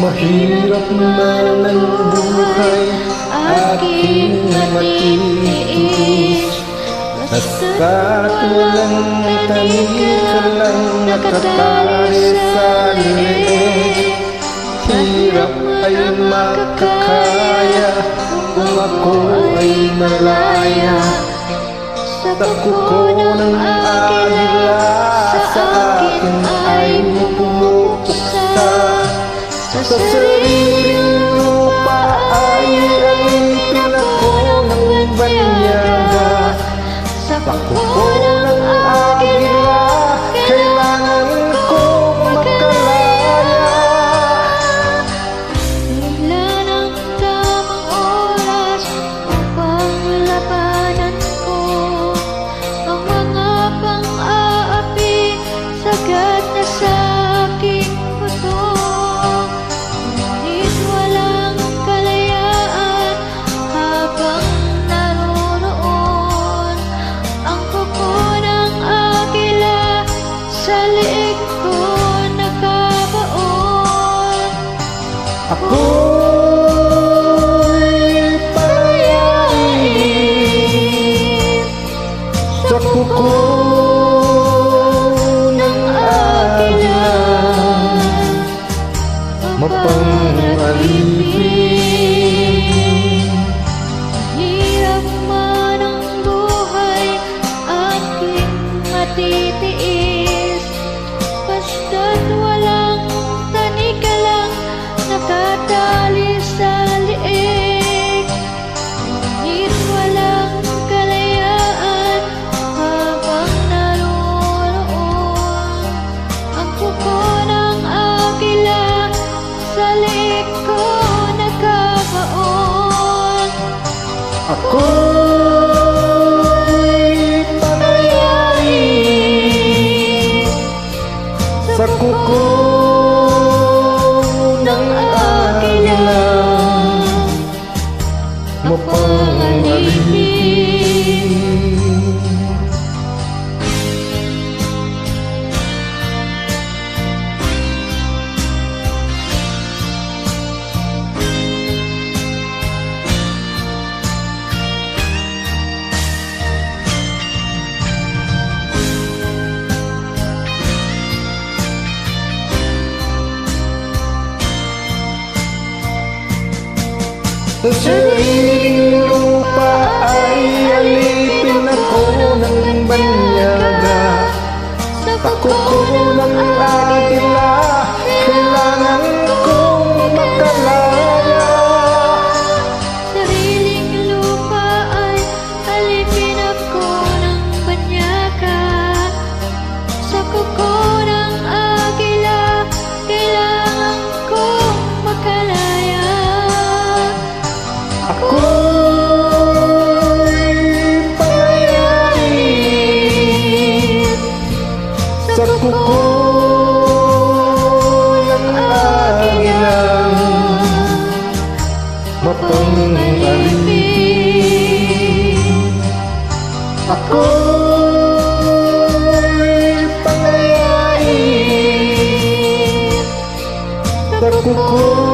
Mahirap man ang buhay, aking matitiis. Basta't walang tanig ka lang nakatali sa liig. Hirap ay makakaya kung ako ay malaya. Sa kuko ng agila sa akin ay pumupuksa. Sa sariling lupa ay alipin ako ng banyaga. Sa kuko ng agila kailangan kong makalaya. Kailan ang tamang oras upang labanan ko ang mga pang-aapi sagad na sa aking puso? Ngunit walang kalayaan habang naroroon ang kuko ng agila sa liig ko nakabaon. Ako'y palayain sa kuko ng agila, mapang-alipin. Hirap man ang buhay, aking matitiis. Basta't walang tanig ka lang nakatali sa liig. Ngunit walang kalayaan habang naroroon ang kuko ng agila sa liig ko nakabaon. Ako'y palayain sa kuko ng agila, mapang-alipin. Sa sariling lupa ay alipin ako ng banyaga. Sa kuko ng agila kailangan kong makalaya. Sariling lupa ay alipin ako ng banyaga. Sa kuko ng agila kailangan kong makalaya. Ako'y palayain sa kuko ng agila, mapang-alipin. Ako'y palayain sa kuko